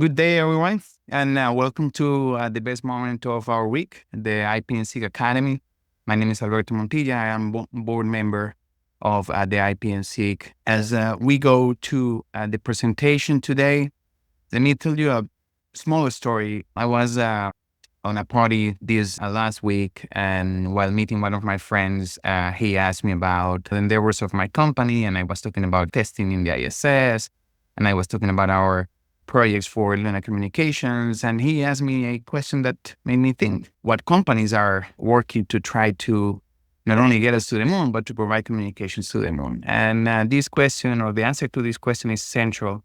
Good day, everyone, and welcome to the best moment of our week, the IPNSIG Academy. My name is Alberto Montilla. I am board member of the IPNSIG. As we go to the presentation today, let me tell you a small story. I was on a party this last week, and while meeting one of my friends, he asked me about the endeavors of my company, and I was talking about testing in the ISS, and I was talking about our projects for Lunar communications, and he asked me a question that made me think what companies are working to try to not only get us to the moon, but to provide communications to the moon. And this question, or the answer to this question, is central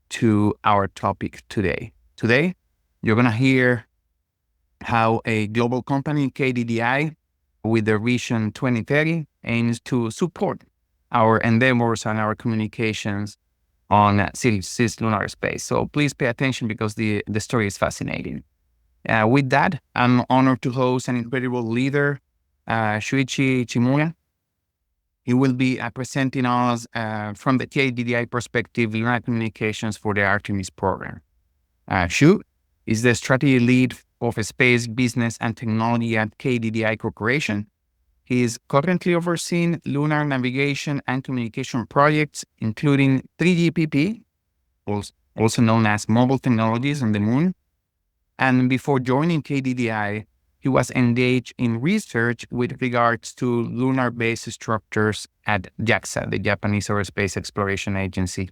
to our topic today. Today, you're going to hear how a global company, KDDI, with their Vision 2030, aims to support our endeavors and our communications on cislunar space. So please pay attention because the story is fascinating. With that, I'm honored to host an incredible leader, Shuichi Chimura. He will be presenting us from the KDDI perspective, lunar communications for the Artemis program. Shu is the strategy lead of space business and technology at KDDI Corporation. He is currently overseeing lunar navigation and communication projects, including 3GPP, also known as mobile technologies on the moon. And before joining KDDI, he was engaged in research with regards to lunar-based structures at JAXA, the Japanese Aerospace Exploration Agency,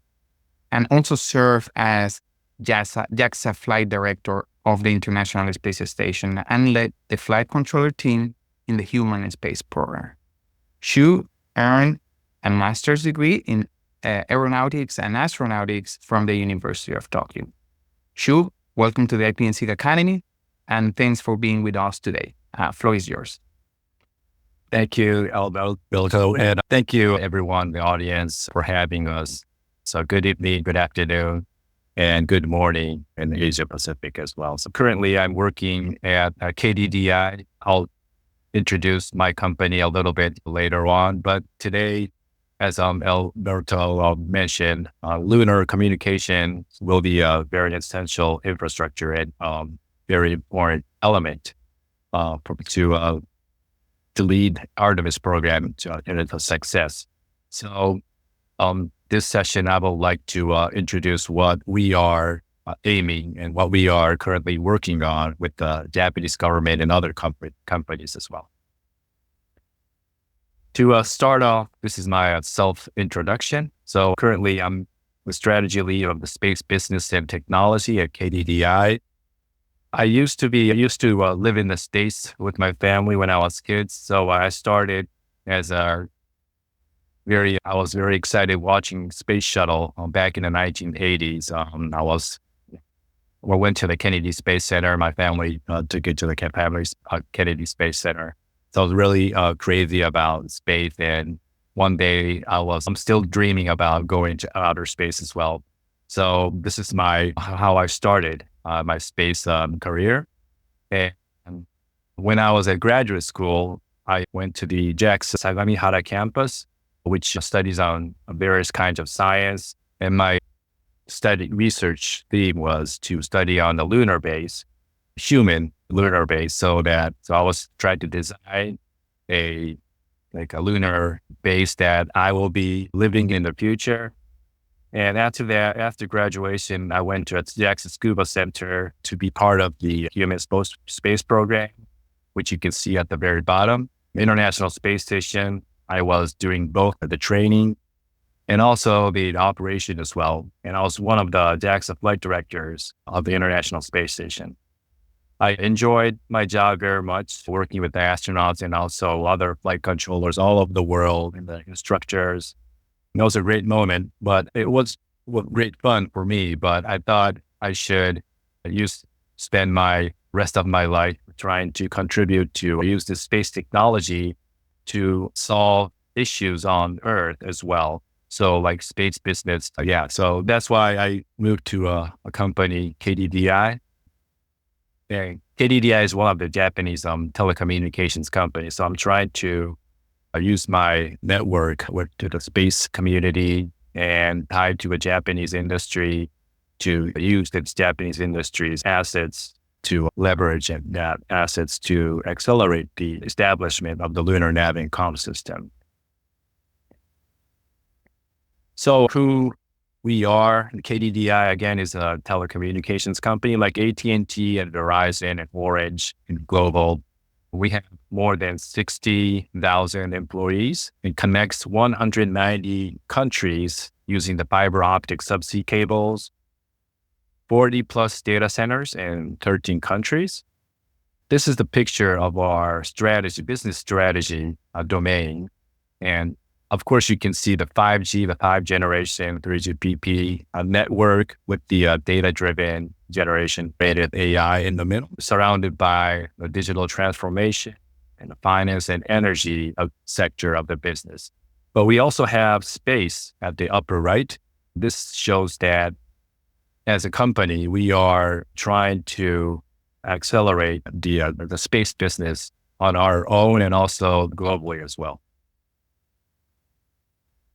and also served as JAXA flight director of the International Space Station and led the flight controller team in the human space program. Shu earned a master's degree in aeronautics and astronautics from the University of Tokyo. Shu, welcome to the IPNSIG Academy, and thanks for being with us today. Floor is yours. Thank you, Alberto, and thank you, everyone, the audience, for having us. So good evening, good afternoon, and good morning in Asia Pacific as well. So currently I'm working at KDDI. I'll introduce my company a little bit later on, but today, as Alberto mentioned, lunar communication will be a very essential infrastructure and very important element to lead Artemis program into success. So this session, I would like to introduce what we are aiming and what we are currently working on with the Japanese government and other companies as well. To start off, this is my self-introduction. So currently I'm the strategy lead of the space business and technology at KDDI. I used to live in the States with my family when I was kids. So I started as I was very excited watching Space Shuttle back in the 1980s. I went to the Kennedy Space Center. My family took it to the Kennedy Space Center. So I was really crazy about space. And one day I'm still dreaming about going to outer space as well. So this is how I started my space career. And when I was at graduate school, I went to the JAXA Sagamihara campus, which studies on various kinds of science. And my research theme was to study on the lunar base, human lunar base. So I was trying to design a lunar base that I will be living in the future. And after graduation, I went to a JAXA Scuba Center to be part of the human space program, which you can see at the very bottom. International Space Station, I was doing both the training and also the operation as well. And I was one of the JAXA flight directors of the International Space Station. I enjoyed my job very much, working with the astronauts and also other flight controllers all over the world and the instructors. It was a great moment, but it was great fun for me. But I thought I should spend my rest of my life trying to contribute to use this space technology to solve issues on Earth as well. So like space business. So that's why I moved to a company, KDDI. And KDDI is one of the Japanese telecommunications companies. So I'm trying to use my network to the space community and tied to a Japanese industry to use its Japanese industry's assets to leverage that assets to accelerate the establishment of the lunar nav and comm system. So who we are, KDDI, again, is a telecommunications company like AT&T and Verizon and Orange and Global. We have more than 60,000 employees and connects 190 countries using the fiber optic subsea cables, 40 plus data centers in 13 countries. This is the picture of our strategy, business strategy domain. And of course, you can see the 5G, the 5th generation 3GPP network with the data-driven generation-rated AI in the middle, surrounded by the digital transformation and the finance and energy sector of the business. But we also have space at the upper right. This shows that as a company, we are trying to accelerate the space business on our own and also globally as well.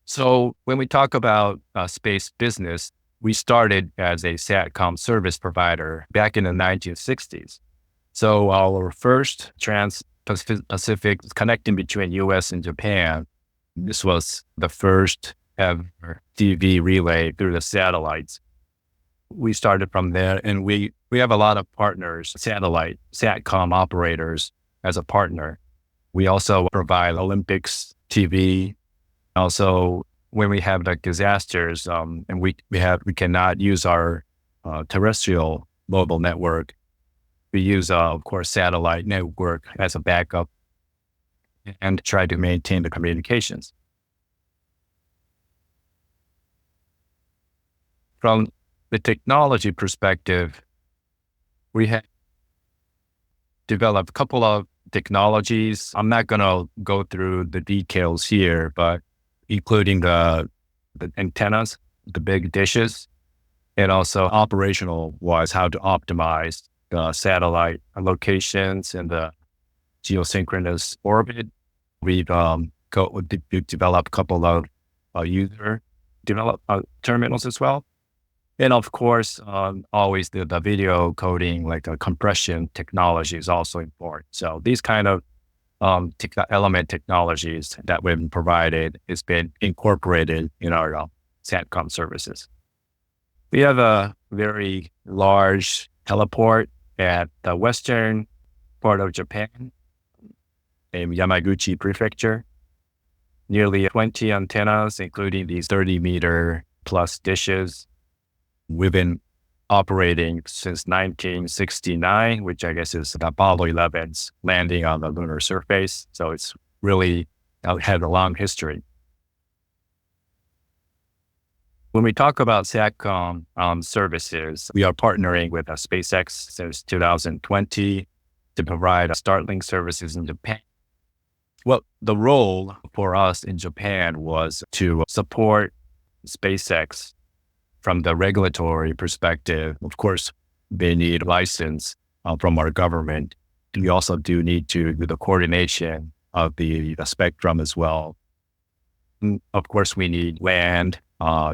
So when we talk about space business, we started as a SATCOM service provider back in the 1960s. So our first trans-Pacific connecting between US and Japan, this was the first ever TV relay through the satellites. We started from there, and we have a lot of partners, satellite, SATCOM operators as a partner. We also provide Olympics TV. Also, when we have like disasters, and we cannot use our terrestrial mobile network, we use, of course, satellite network as a backup and try to maintain the communications. From the technology perspective, we have developed a couple of technologies. I'm not going to go through the details here, but including the antennas, the big dishes, and also operational wise, how to optimize the satellite locations and the geosynchronous orbit. We've developed a couple of terminals as well. And of course, always the video coding, like the compression technology is also important. So these kind of element technologies that we've been provided has been incorporated in our SATCOM services. We have a very large heliport at the western part of Japan, in Yamaguchi Prefecture. Nearly 20 antennas, including these 30-meter plus dishes. We've been operating since 1969, which I guess is the Apollo 11's landing on the lunar surface. So it's really had a long history. When we talk about SATCOM services, we are partnering with SpaceX since 2020 to provide Starlink services in Japan. Well, the role for us in Japan was to support SpaceX from the regulatory perspective. Of course, they need a license from our government. We also do need to do the coordination of the spectrum as well. And of course, we need land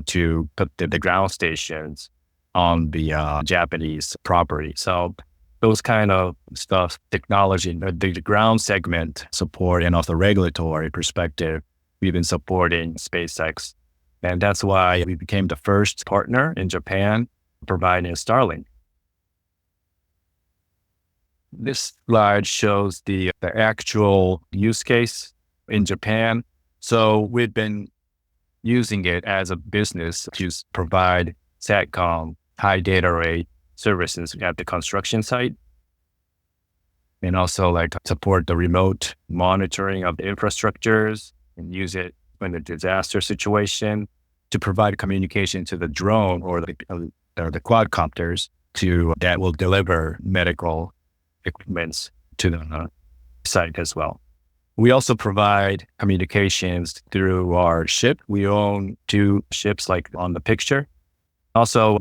to put the ground stations on the Japanese property. So those kind of stuff, technology, the ground segment support and also regulatory perspective, we've been supporting SpaceX. And that's why we became the first partner in Japan providing Starlink. This slide shows the actual use case in Japan. So we've been using it as a business to provide SATCOM high data rate services at the construction site, and also like support the remote monitoring of the infrastructures and use it in a disaster situation to provide communication to the drone or the quadcopters that will deliver medical equipments to the site as well. We also provide communications through our ship. We own 2 ships like on the picture. Also,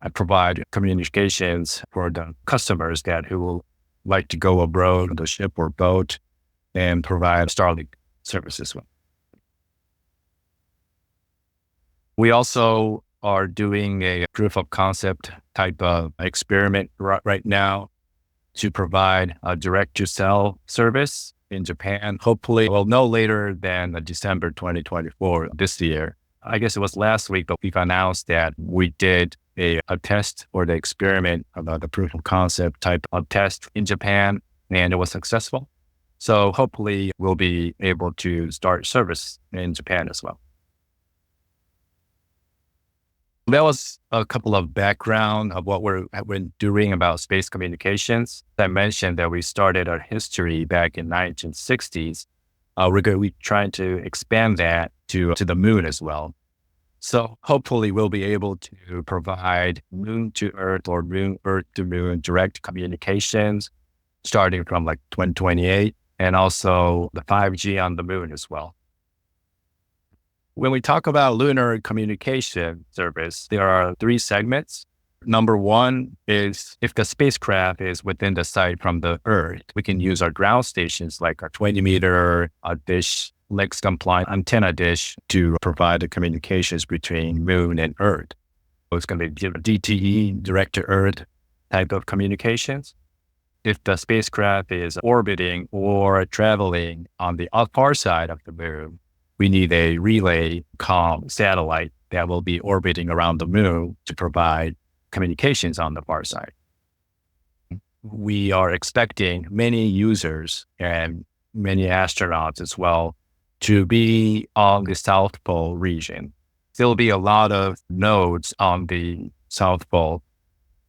I provide communications for the customers who will like to go abroad on the ship or boat and provide Starlink services. We also are doing a proof of concept type of experiment right now to provide a direct-to-cell service in Japan. Hopefully, well, no later than December 2024 this year. I guess it was last week, but we've announced that we did a test or the experiment about the proof of concept type of test in Japan, and it was successful. So hopefully we'll be able to start service in Japan as well. That was a couple of background of what we're doing about space communications. I mentioned that we started our history back in 1960s. We're trying to expand that to the moon as well. So hopefully we'll be able to provide moon to Earth or Earth to moon direct communications starting from like 2028, and also the 5G on the moon as well. When we talk about lunar communication service, there are 3 segments. Number 1 is if the spacecraft is within the sight from the Earth, we can use our ground stations like our 20-meter dish, legs compliant antenna dish to provide the communications between moon and Earth. So it's going to be DTE, direct to Earth type of communications. If the spacecraft is orbiting or traveling on the far side of the moon, we need a relay comm satellite that will be orbiting around the moon to provide communications on the far side. We are expecting many users and many astronauts as well to be on the South Pole region. There'll be a lot of nodes on the South Pole,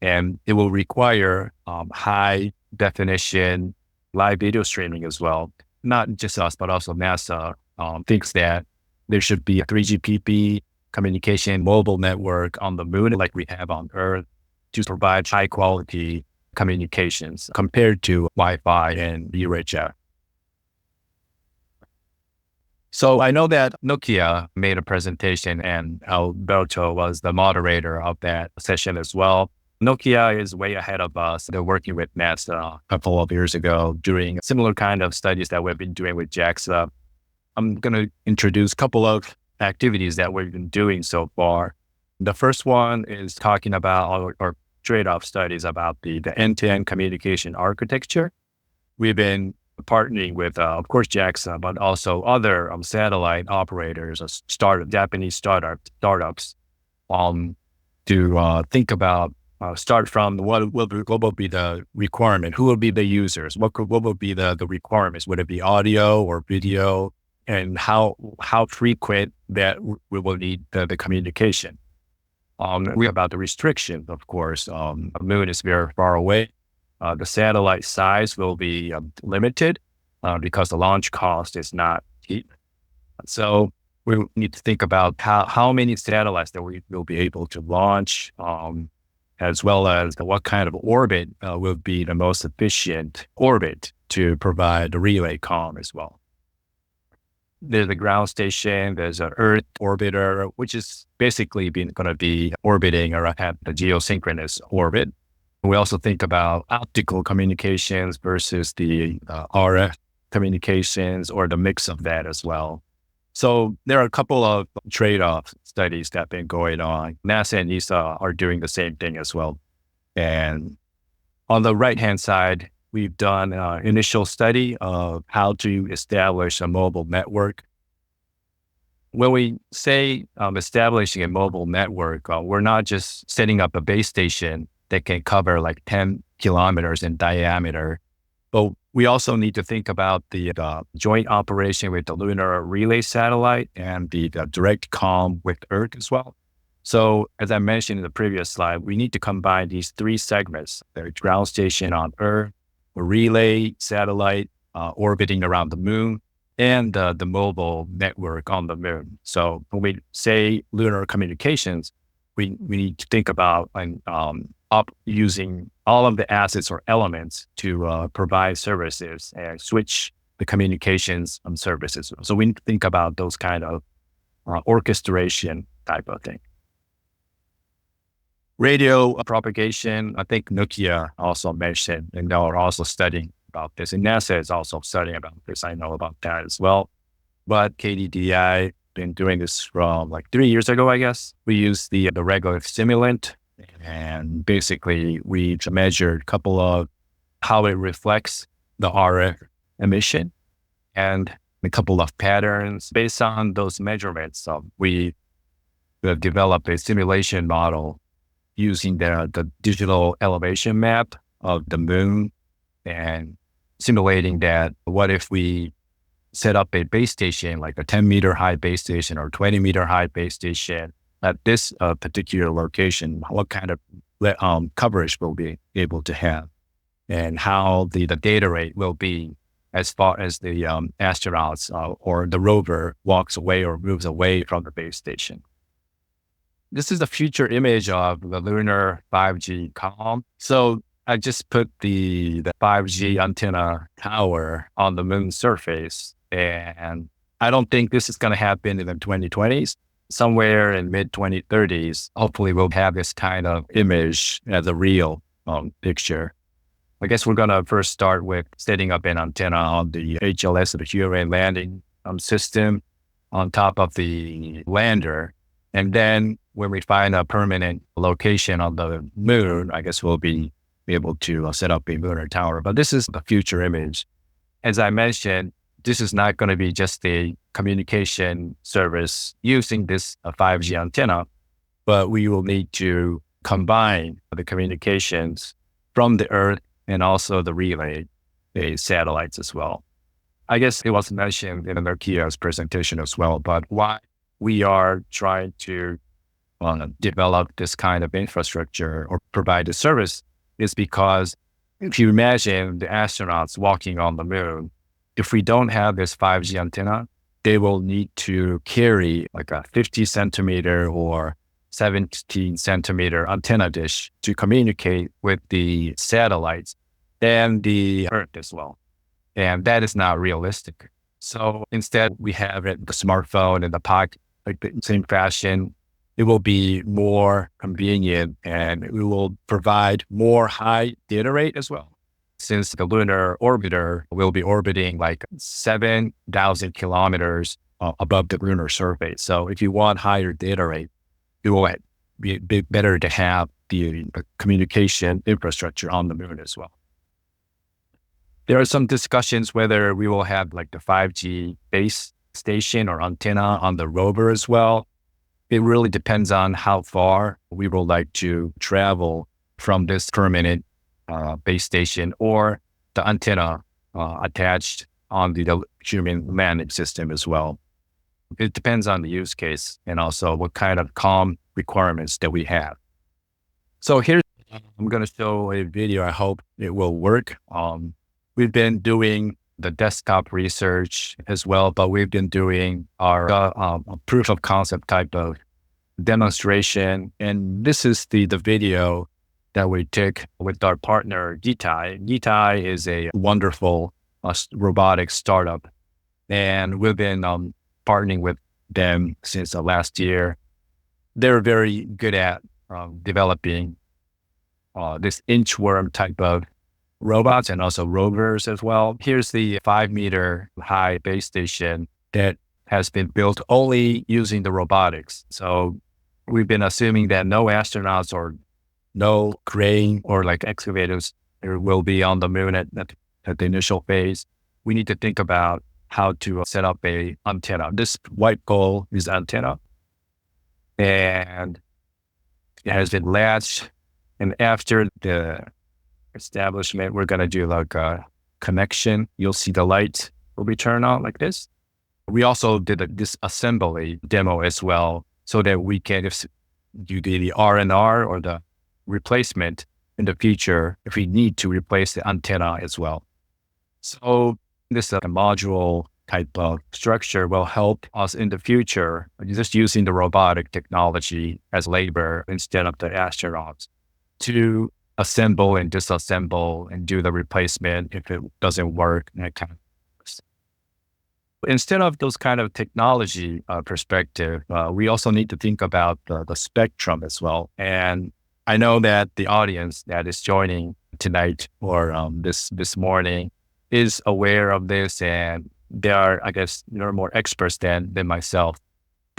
and it will require high definition live video streaming as well. Not just us, but also NASA thinks that there should be a 3GPP communication mobile network on the moon like we have on Earth to provide high quality communications compared to Wi-Fi and UHF. So I know that Nokia made a presentation and Alberto was the moderator of that session as well. Nokia is way ahead of us. They're working with NASA a couple of years ago doing similar kind of studies that we've been doing with JAXA. I'm going to introduce a couple of activities that we've been doing so far. The first one is talking about our trade-off studies about the end-to-end communication architecture. We've been partnering with, of course, JAXA, but also other satellite operators, Japanese startups, to think about start from what will be the requirement, who will be the users, what will be the requirements, would it be audio or video, and how frequent that we will need the communication. We about the restrictions, of course. The moon is very far away. The satellite size will be limited because the launch cost is not cheap. So we need to think about how many satellites that we will be able to launch, as well as what kind of orbit will be the most efficient orbit to provide the relay comm as well. There's a ground station, there's an Earth orbiter, which is basically going to be orbiting or have the geosynchronous orbit. We also think about optical communications versus the RF communications or the mix of that as well. So there are a couple of trade-off studies that have been going on. NASA and ESA are doing the same thing as well. And on the right-hand side, we've done an initial study of how to establish a mobile network. When we say establishing a mobile network, we're not just setting up a base station that can cover like 10 kilometers in diameter, but we also need to think about the joint operation with the Lunar relay satellite and the direct comm with Earth as well. So as I mentioned in the previous slide, we need to combine these 3 segments: the ground station on Earth, a relay satellite orbiting around the moon, and the mobile network on the moon. So when we say lunar communications, we need to think about using all of the assets or elements to provide services and switch the communications services. So we need to think about those kind of orchestration type of thing. Radio propagation, I think Nokia also mentioned, and they are also studying about this. And NASA is also studying about this. I know about that as well. But KDDI been doing this from like 3 years ago, I guess. We use the regular simulant, and basically we measured a couple of how it reflects the RF emission and a couple of patterns. Based on those measurements, we have developed a simulation model using the digital elevation map of the moon and simulating that. What if we set up a base station, like a 10-meter high base station or 20-meter high base station at this particular location? What kind of coverage we'll be able to have, and how the data rate will be as far as the astronauts or the rover walks away or moves away from the base station. This is the future image of the lunar 5G comm. So I just put the 5G antenna tower on the moon's surface, and I don't think this is going to happen in the 2020s. Somewhere in mid-2030s, hopefully we'll have this kind of image as a real picture. I guess we're going to first start with setting up an antenna on the HLS, the human landing system, on top of the lander. And then when we find a permanent location on the moon, I guess we'll be able to set up a lunar tower. But this is the future image. As I mentioned, this is not going to be just a communication service using this 5G antenna, but we will need to combine the communications from the Earth and also the relay satellites as well. I guess it was mentioned in Nokia's presentation as well, but why we are trying to develop this kind of infrastructure or provide the service is because if you imagine the astronauts walking on the moon, if we don't have this 5G antenna, they will need to carry like a 50 centimeter or 17 centimeter antenna dish to communicate with the satellites and the Earth as well. And that is not realistic. So instead, we have it, the smartphone in the pocket, like the same fashion. It will be more convenient, and it will provide more high data rate as well. Since the lunar orbiter will be orbiting like 7,000 kilometers above the lunar surface. So if you want higher data rate, it will be better to have the communication infrastructure on the moon as well. There are some discussions whether we will have like the 5G base station or antenna on the rover as well. It really depends on how far we would like to travel from this permanent base station or the antenna attached on the human landing system as well. It depends on the use case and also what kind of comm requirements that we have. So here, I'm going to show a video. I hope it will work. We've been doing the desktop research as well, but we've been doing our proof of concept type of demonstration. And this is the video that we took with our partner, GTI. GTI is a wonderful robotics startup, and we've been partnering with them since last year. They're very good at developing this inchworm type of robots and also rovers as well. Here's the 5-meter high base station that has been built only using the robotics. So we've been assuming that no astronauts or no crane or like excavators will be on the moon at the initial phase. We need to think about how to set up a antenna. This white pole is antenna, and it has been latched. And after the establishment, we're going to do like a connection. You'll see the light will be turned on like this. We also did this assembly demo as well, so that we can do the R&R or the replacement in the future if we need to replace the antenna as well. So this module type of structure will help us in the future, just using the robotic technology as labor instead of the astronauts, to assemble and disassemble and do the replacement if it doesn't work. That kind of Instead of those kind of technology perspective, we also need to think about the spectrum as well. And I know that the audience that is joining tonight or this morning is aware of this, and they are, I guess, more experts than myself.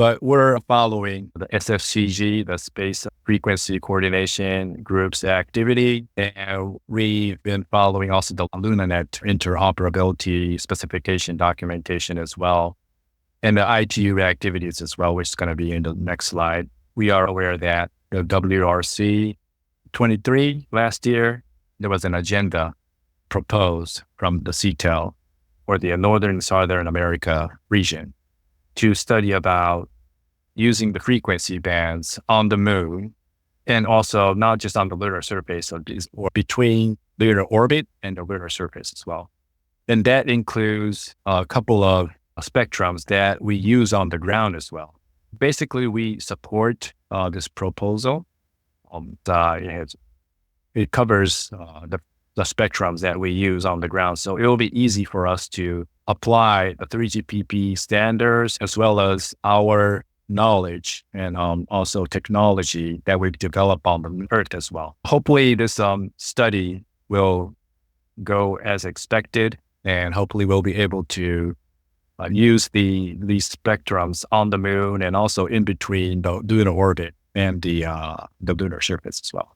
But we're following the SFCG, the Space Frequency Coordination Group's activity. And we've been following also the LunaNet interoperability specification documentation as well. And the ITU activities as well, which is going to be in the next slide. We are aware that the WRC 23 last year, there was an agenda proposed from the CTEL for the Northern Southern America region to study about using the frequency bands on the moon, and also not just on the lunar surface, or between lunar orbit and the lunar surface as well. And that includes a couple of spectrums that we use on the ground as well. Basically, we support this proposal. It covers the spectrums that we use on the ground. So it will be easy for us to apply the 3GPP standards as well as our knowledge and also technology that we've developed on the Earth as well. Hopefully this study will go as expected, and hopefully we'll be able to use these spectrums on the moon and also in between the lunar orbit and the lunar surface as well.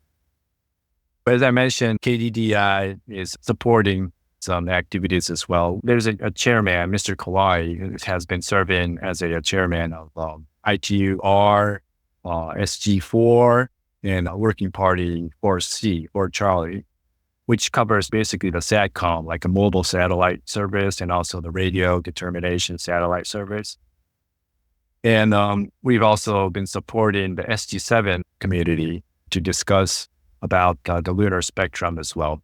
As I mentioned, KDDI is supporting some activities as well. There's a chairman, Mr. Kawai, who has been serving as a chairman of ITU-R, SG4, and Working Party 4C, or Charlie, which covers basically the SATCOM, like a mobile satellite service, and also the radio determination satellite service. And we've also been supporting the SG7 community to discuss about the lunar spectrum as well.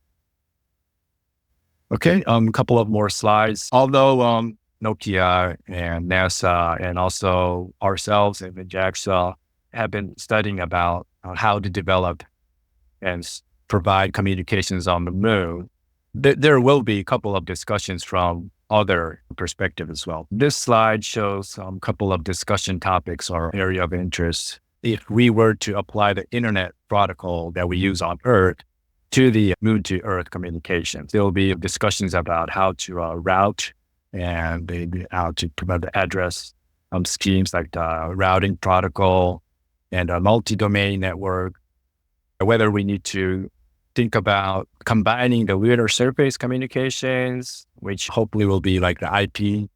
Okay, a couple of more slides. Although Nokia and NASA and also ourselves and JAXA have been studying about how to develop and provide communications on the moon, there will be a couple of discussions from other perspectives as well. This slide shows a couple of discussion topics or area of interest. If we were to apply the internet protocol that we use on Earth to the moon to Earth communications, there will be discussions about how to route and maybe how to provide the address schemes like the routing protocol and a multi-domain network, whether we need to think about combining the lunar surface communications, which hopefully will be like the IP,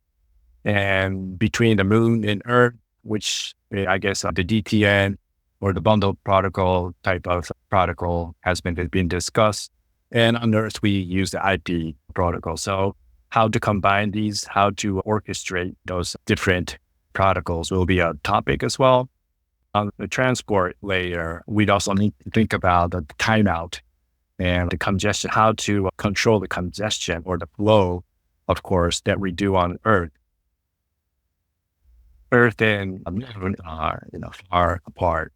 and between the moon and Earth, which I guess the DTN or the bundled protocol type of protocol has been discussed. And on Earth, we use the IP protocol. So how to combine these, how to orchestrate those different protocols will be a topic as well. On the transport layer, we'd also need to think about the timeout and the congestion, how to control the congestion or the flow, of course, that we do on Earth. Earth and Moon are far apart.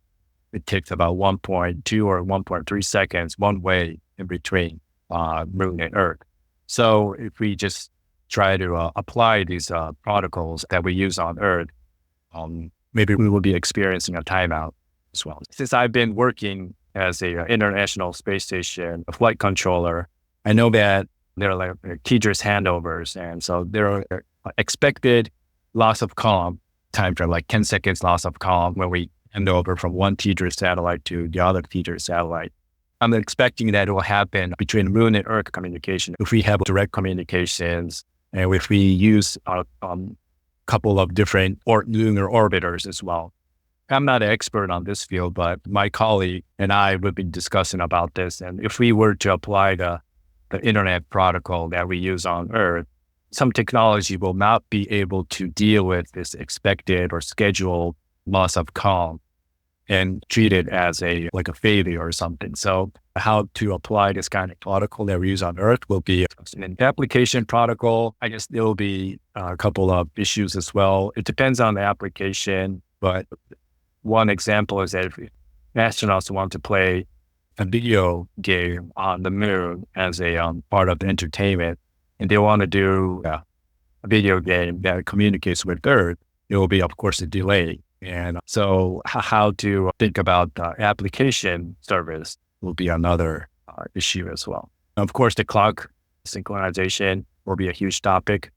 It takes about 1.2 or 1.3 seconds one way in between Moon and Earth. So if we just try to apply these protocols that we use on Earth, maybe we will be experiencing a timeout as well. Since I've been working as a International Space Station flight controller, I know that there are like TDRS handovers, and so there are expected loss of comm time frame, like 10 seconds loss of comm when we hand over from one TDRS satellite to the other TDRS satellite. I'm expecting that it will happen between Moon and Earth communication. If we have direct communications and if we use a couple of different lunar orbiters as well. I'm not an expert on this field, but my colleague and I would be discussing about this. And if we were to apply the internet protocol that we use on Earth, some technology will not be able to deal with this expected or scheduled loss of comm and treat it as a failure or something. So how to apply this kind of protocol that we use on Earth will be an application protocol. I guess there will be a couple of issues as well. It depends on the application, but one example is that if astronauts want to play a video game on the moon as a part of the entertainment, and they want to do a video game that communicates with Earth, it will be, of course, a delay. And so how to think about the application service will be another issue as well. Of course, the clock synchronization will be a huge topic.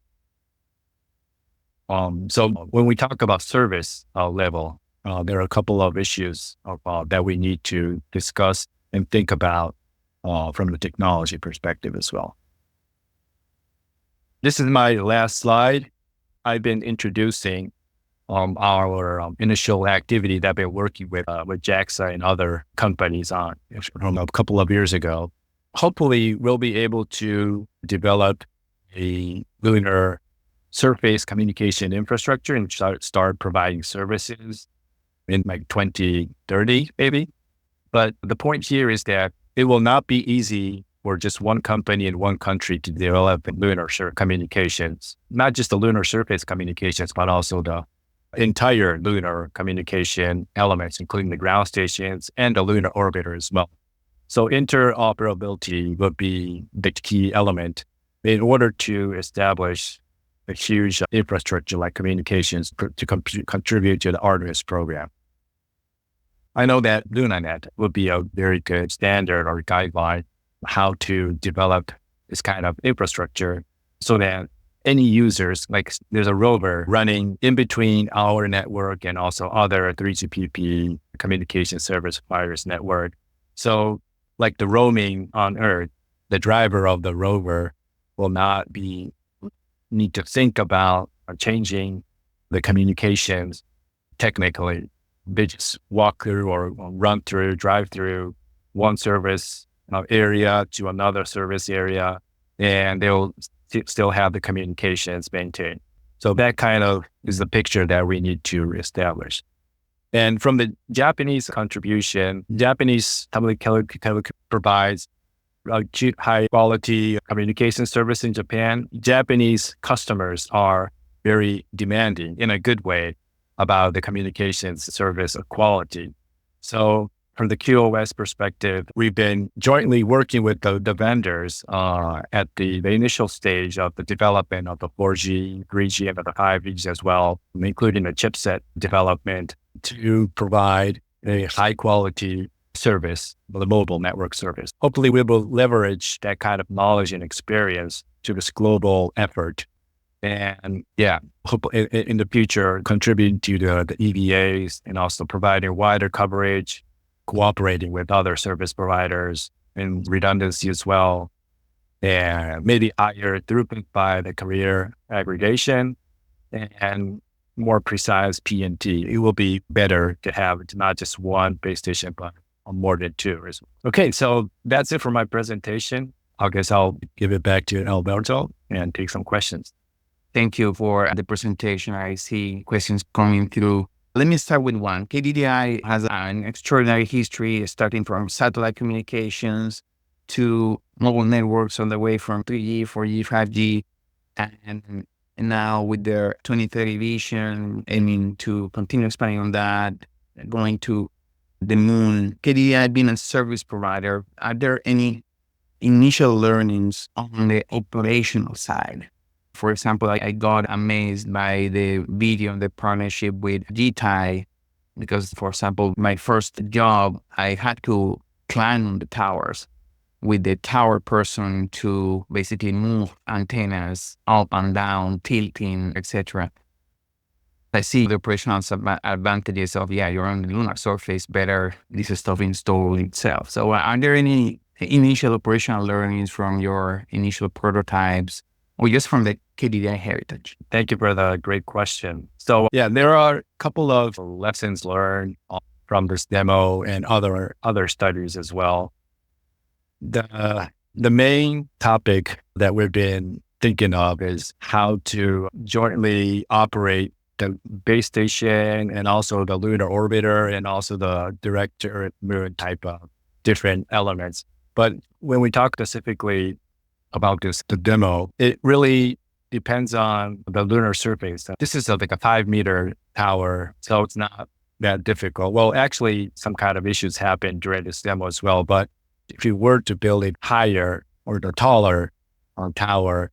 So when we talk about service level, there are a couple of issues that we need to discuss and think about from the technology perspective as well. This is my last slide. I've been introducing our initial activity that we're working with JAXA and other companies on from a couple of years ago. Hopefully, we'll be able to develop a lunar surface communication infrastructure and start providing services in like 2030, maybe. But the point here is that it will not be easy for just one company in one country to develop lunar communications, not just the lunar surface communications, but also the entire lunar communication elements, including the ground stations and the lunar orbiter as well. So interoperability would be the key element in order to establish a huge infrastructure like communications to contribute to the Artemis program. I know that LunaNet would be a very good standard or guideline how to develop this kind of infrastructure so that any users, like there's a rover running in between our network and also other 3GPP communication service providers network. So like the roaming on Earth, the driver of the rover will not need to think about changing the communications technically. They just walk through or run through, drive through one service area to another service area, and they'll still have the communications maintained. So that kind of is the picture that we need to establish. And from the Japanese contribution, Japanese telecommunications provides high quality communication service in Japan. Japanese customers are very demanding in a good way about the communications service quality. So from the QoS perspective, we've been jointly working with the vendors at the initial stage of the development of the 4G, 3G, and the 5G as well, including the chipset development to provide a high quality service, the mobile network service. Hopefully we will leverage that kind of knowledge and experience to this global effort. And hope in the future, contribute to the EVAs and also providing wider coverage, cooperating with other service providers and redundancy as well. And maybe higher throughput by the carrier aggregation and more precise PNT. It will be better to have not just one base station, but more than two. Okay, so that's it for my presentation. I guess I'll give it back to Alberto and take some questions. Thank you for the presentation. I see questions coming through. Let me start with one. KDDI has an extraordinary history starting from satellite communications to mobile networks on the way from 3G, 4G, 5G, and now with their 2030 vision, aiming to continue expanding on that, going to the moon. KDDI being a service provider, are there any initial learnings on the operational side? For example, I got amazed by the video and the partnership with GTI because, for example, my first job, I had to climb on the towers with the tower person to basically move antennas up and down, tilting, etc. I see the operational advantages of, you're on the lunar surface, better this stuff installed itself. So are there any initial operational learnings from your initial prototypes or just from the KDDI heritage? Thank you for the great question. So there are a couple of lessons learned from this demo and other studies as well. The main topic that we've been thinking of is how to jointly operate the base station and also the lunar orbiter and also the direct moon type of different elements. But when we talk specifically about the demo, it really depends on the lunar surface. This is like a 5-meter tower, so it's not that difficult. Well, actually, some kind of issues happen during this demo as well. But if you were to build it higher or the taller tower,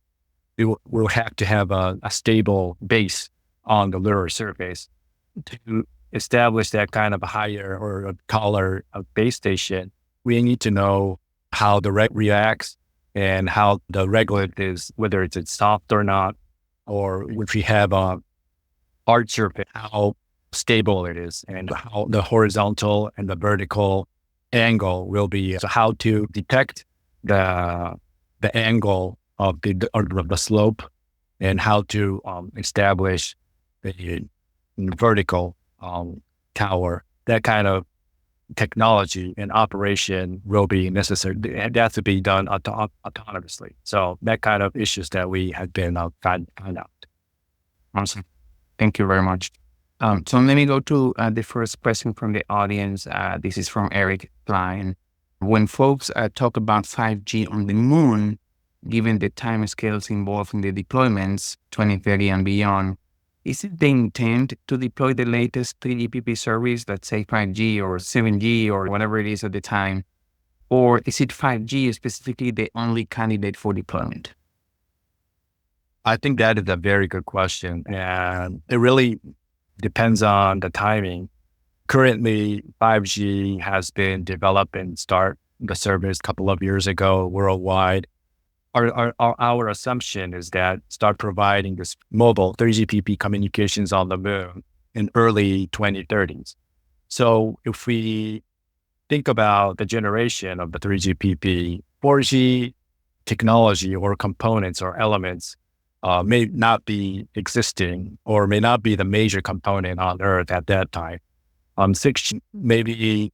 we'll have to have a stable base on the lunar surface to establish that kind of a higher or a taller base station. We need to know how the reacts and how the regolith is, whether it's soft or not, or if we have hard surface, how stable it is, and how the horizontal and the vertical angle will be. So how to detect the angle of the slope, and how to establish the vertical tower. That kind of technology and operation will be necessary. It has to be done autonomously. So that kind of issues that we have been find out. Awesome. Thank you very much. So let me go to the first question from the audience. This is from Eric Klein. When folks talk about 5G on the moon, given the time scales involved in the deployments, 2030 and beyond, is it the intent to deploy the latest 3GPP service, let's say 5G or 7G or whatever it is at the time? Or is it 5G specifically the only candidate for deployment? I think that is a very good question. And it really depends on the timing. Currently, 5G has been developed and start the service a couple of years ago worldwide. Our assumption is that start providing this mobile 3GPP communications on the moon in early 2030s. So if we think about the generation of the 3GPP, 4G technology or components or elements may not be existing or may not be the major component on Earth at that time. 6G maybe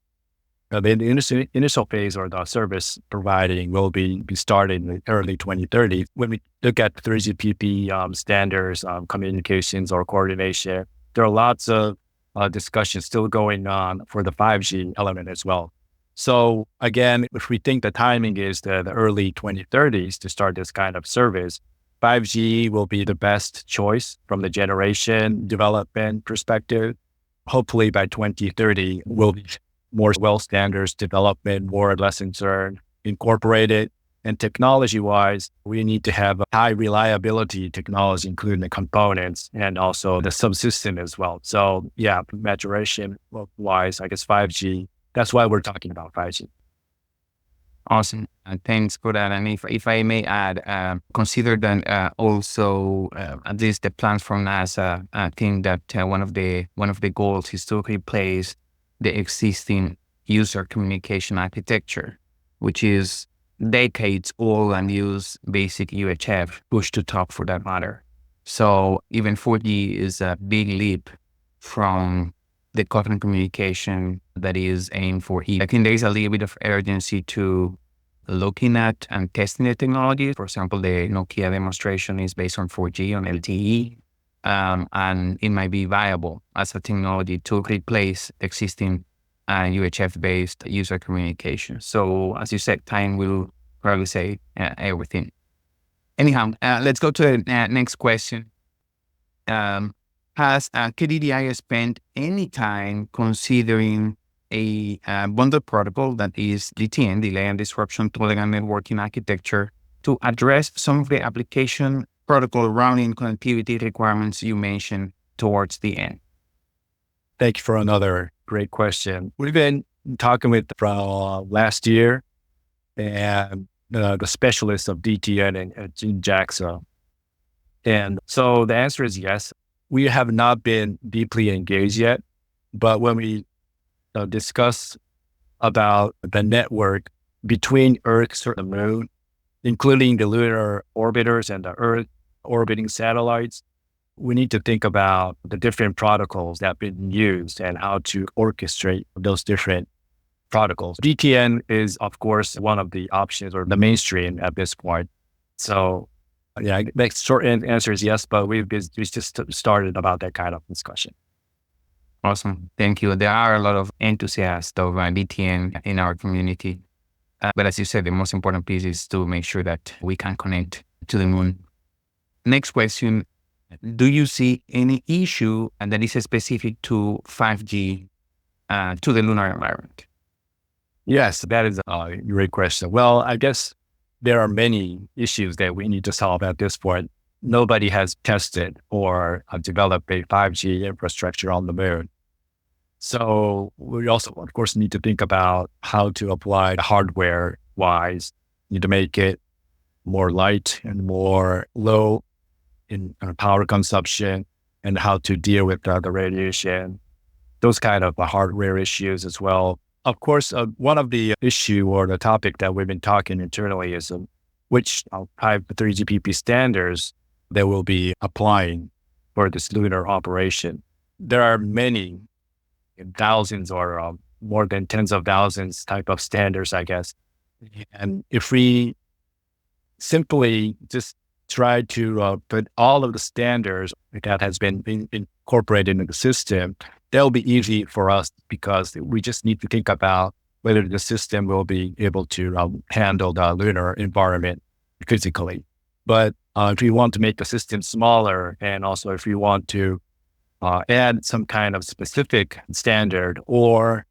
the initial phase or the service providing will be started in the early 2030s. When we look at 3GPP standards, communications or coordination, there are lots of discussions still going on for the 5G element as well. So again, if we think the timing is the early 2030s to start this kind of service, 5G will be the best choice from the generation development perspective. Hopefully by 2030, we'll be more well standards development, more lessons learned, incorporated. And technology-wise, we need to have a high reliability technology, including the components and also the subsystem as well. So yeah, maturation-wise, I guess 5G, that's why we're talking about 5G. Awesome. Thanks for that. And if I may add, consider that also at least the plans from NASA. I think that one of the goals is to replace the existing user communication architecture, which is decades old and use basic UHF, push to talk for that matter. So even 4G is a big leap from the current communication that is aimed for E. I think there is a little bit of urgency to looking at and testing the technology. For example, the Nokia demonstration is based on 4G on LTE, and it might be viable as a technology to replace existing UHF-based user communication. So as you said, time will probably say everything. Anyhow, let's go to the next question. Has KDDI spent any time considering a bundled protocol that is DTN, delay and disruption tolerant networking architecture, to address some of the application protocol routing connectivity requirements you mentioned towards the end? Thank you for another great question. We've been talking with from last year and the specialists of DTN and JAXA. And so the answer is yes. We have not been deeply engaged yet, but when we discuss about the network between Earth and the Moon, including the lunar orbiters and the Earth orbiting satellites, we need to think about the different protocols that have been used and how to orchestrate those different protocols. DTN is, of course, one of the options or the mainstream at this point. So yeah, the short answer is yes, but we just started about that kind of discussion. Awesome. Thank you. There are a lot of enthusiasts of DTN in our community. But as you said, the most important piece is to make sure that we can connect to the moon. Next question. Do you see any issue that is specific to 5G to the lunar environment? Yes, that is a great question. Well, I guess there are many issues that we need to solve at this point. Nobody has tested or developed a 5G infrastructure on the moon. So we also, of course, need to think about how to apply hardware-wise. Need to make it more light and more low in power consumption and how to deal with the radiation, those kind of hardware issues as well. Of course, one of the issue or the topic that we've been talking internally is which type of 3GPP standards they will be applying for this lunar operation. There are many, thousands or more than tens of thousands type of standards, I guess. And if we simply just try to put all of the standards that has been incorporated into the system, that'll be easy for us because we just need to think about whether the system will be able to handle the lunar environment physically. But if we want to make the system smaller, and also if we want to add some kind of specific standard or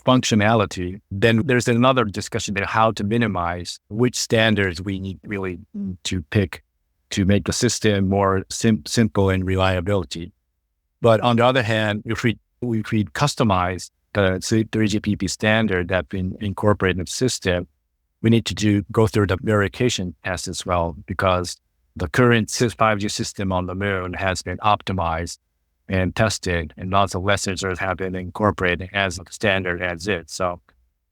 functionality, then there's another discussion there how to minimize which standards we need really to pick to make the system more simple in reliability. But on the other hand, if we customize the 3GPP standard that's been incorporated in the system, we need to go through the verification test as well, because the current 5G system on the moon has been optimized and tested, and lots of lessons have been incorporated as a standard as it. So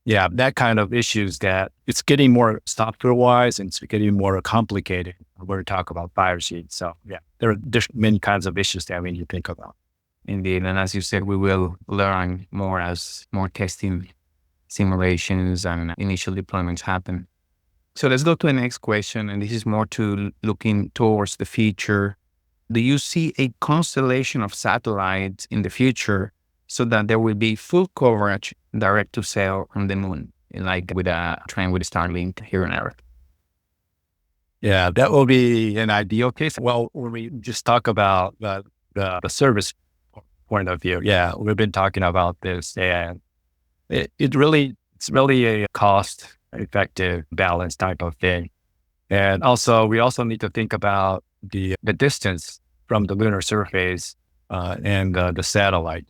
yeah, that kind of issues that it's getting more software-wise and it's getting more complicated when we talk about 5G. So yeah, there are many kinds of issues that we need to think about. Indeed. And as you said, we will learn more as more testing simulations and initial deployments happen. So let's go to the next question. And this is more to looking towards the future. Do you see a constellation of satellites in the future so that there will be full coverage direct to cell on the moon, like with a trend with Starlink here on Earth? Yeah, that will be an ideal case. Well, when we just talk about the service point of view, yeah, we've been talking about this, and it's really a cost-effective balance type of thing. And also, we also need to think about the distance from the lunar surface and the satellite.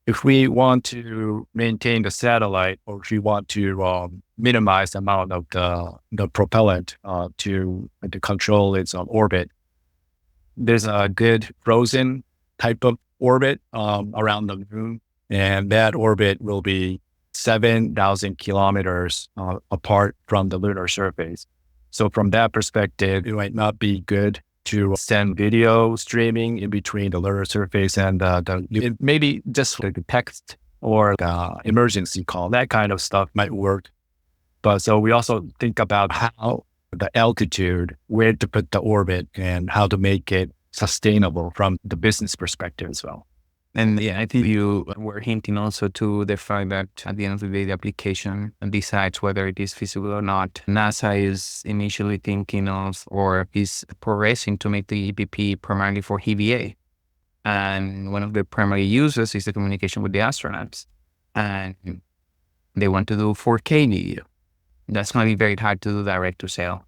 If we want to maintain the satellite, or if we want to minimize the amount of the propellant to control its orbit, there's a good frozen type of orbit around the moon, and that orbit will be 7,000 kilometers apart from the lunar surface. So from that perspective, it might not be good to send video streaming in between the lunar surface and maybe just like the text or the emergency call, that kind of stuff might work. But so we also think about how the altitude, where to put the orbit, and how to make it sustainable from the business perspective as well. And yeah, I think you were hinting also to the fact that at the end of the day, the application decides whether it is feasible or not. NASA is initially thinking of, or is progressing to make the EPP primarily for EVA. And one of the primary uses is the communication with the astronauts. And they want to do 4K video. That's going to be very hard to do direct to cell,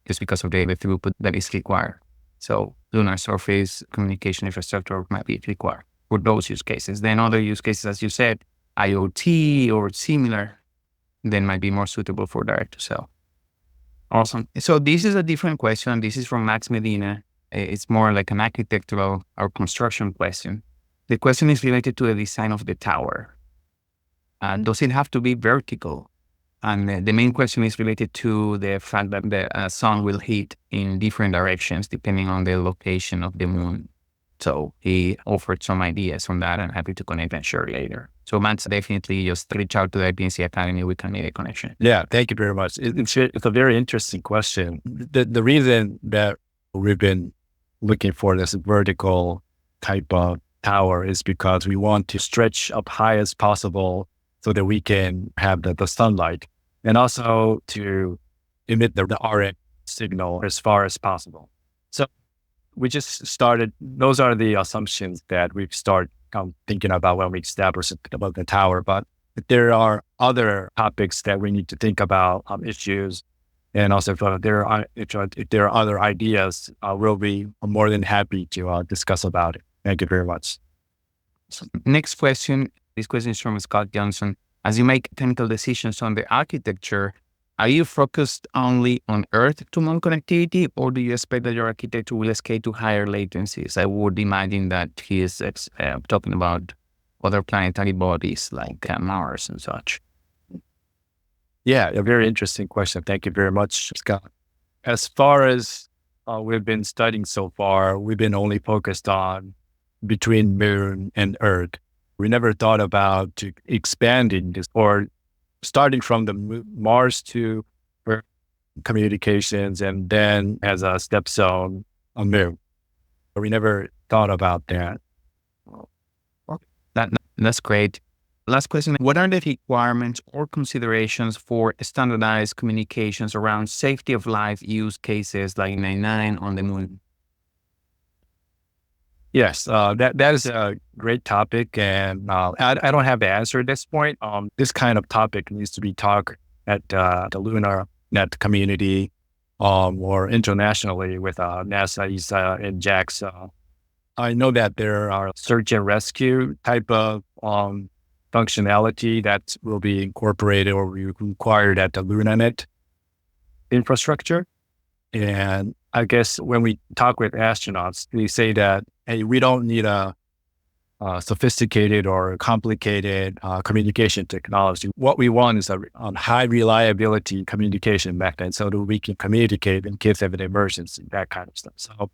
just because of the throughput that is required. So lunar surface communication infrastructure might be required for those use cases. Then other use cases, as you said, IoT or similar, then might be more suitable for direct to cell. Awesome. So this is a different question. This is from Max Medina. It's more like an architectural or construction question. The question is related to the design of the tower. Does it have to be vertical? And the main question is related to the fact that the sun will hit in different directions depending on the location of the moon. So he offered some ideas on that. I'm happy to connect and share later. So Matt, definitely just reach out to the IPNSIG Academy. We can make a connection. Yeah, thank you very much. It's a very interesting question. The reason that we've been looking for this vertical type of tower is because we want to stretch up high as possible so that we can have the sunlight, and also to emit the RF signal as far as possible. So we just started, those are the assumptions that we've started thinking about when we established about the tower. But there are other topics that we need to think about, issues. And also if there are other ideas, we'll be more than happy to discuss about it. Thank you very much. So next question. This question is from Scott Johnson. As you make technical decisions on the architecture, Are you focused only on Earth to Moon connectivity, or do you expect that your architecture will scale to higher latencies? I would imagine that he is talking about other planetary bodies like Mars and such. Yeah, a very interesting question. Thank you very much, Scott. As far as we've been studying so far, we've been only focused on between Moon and Earth. We never thought about expanding this or starting from the Mars to Earth communications and then as a stepstone on Moon. We never thought about that. That's great. Last question. What are the requirements or considerations for standardized communications around safety of life use cases like 99 on the Moon? Yes, that is a great topic, and I don't have the answer at this point. This kind of topic needs to be talked at the Lunar Net community or internationally with NASA, ESA, and JAXA. I know that there are search and rescue type of functionality that will be incorporated or required at the LunaNet infrastructure. And I guess when we talk with astronauts, we say that, hey, we don't need a sophisticated or complicated communication technology. What we want is a high reliability communication method so that we can communicate in case of an emergency, that kind of stuff. So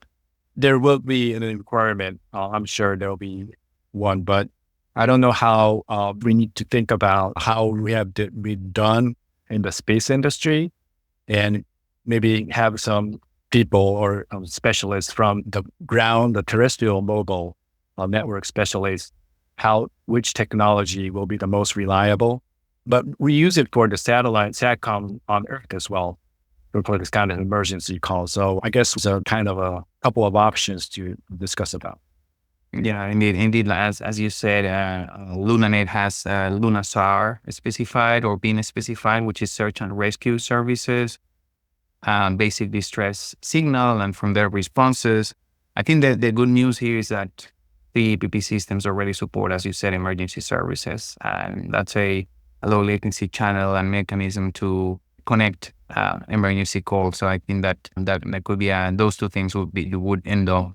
there will be an requirement. I'm sure there will be one, but I don't know how we need to think about how we have been done in the space industry and maybe have some people or specialists from the ground, the terrestrial mobile network specialists, which technology will be the most reliable. But we use it for the satellite SATCOM on Earth as well, for this kind of emergency call. So I guess it's a kind of a couple of options to discuss about. Yeah, indeed. As you said, LunaNet has LunaSAR specified or being specified, which is search and rescue services, basic distress signal, and from their responses. I think that the good news here is that the EPP systems already support, as you said, emergency services, and that's a low latency channel and mechanism to connect emergency calls. So I think that could be those two things would end up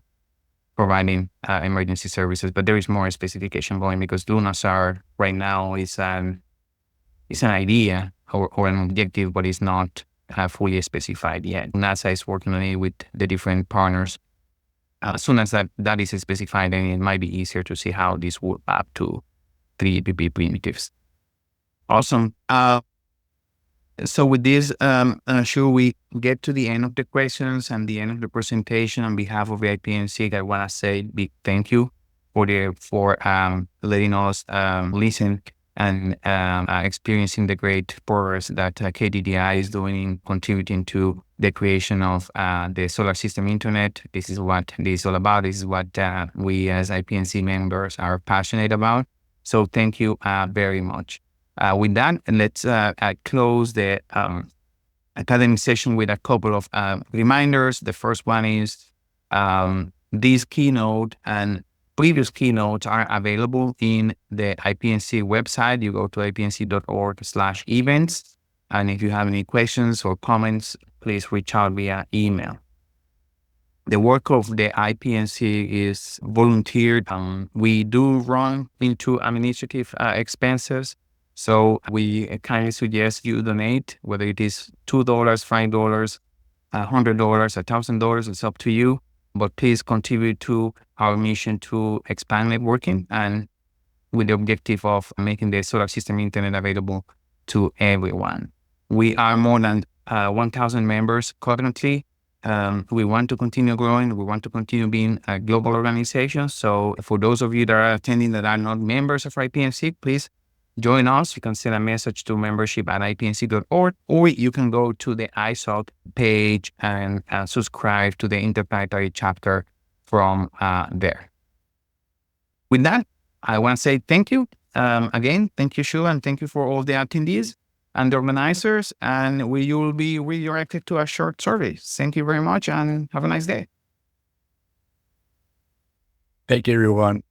providing emergency services, but there is more specification going because LunaSAR right now is an idea or an objective, but it's not fully specified yet. NASA is working on it with the different partners. As soon as that is specified, then it might be easier to see how this would map to 3GPP primitives. Awesome. So with this, should we get to the end of the questions and the end of the presentation? On behalf of the IPNSIG, I want to say big thank you for letting us listen and experiencing the great progress that KDDI is doing in contributing to the creation of the solar system internet. This is what this is all about. This is what we as IPNC members are passionate about. So thank you very much. With that, let's close the academic session with a couple of reminders. The first one is this keynote and previous keynotes are available in the IPNC website. You go to ipnc.org/events. And if you have any questions or comments, please reach out via email. The work of the IPNC is volunteered. We do run into administrative expenses. So we kindly suggest you donate, whether it is $2, $5, $100, $1,000, it's up to you. But please contribute to our mission to expand networking and with the objective of making the solar system internet available to everyone. We are more than 1,000 members currently. We want to continue growing. We want to continue being a global organization. So for those of you that are attending that are not members of IPNC, please join us. You can send a message to membership@ipnc.org, or you can go to the ISOC page and subscribe to the Interplanetary chapter from there. With that, I want to say thank you. Again, thank you, Shu, and thank you for all the attendees and the organizers, and you will be redirected to a short survey. Thank you very much, and have a nice day. Thank you, everyone.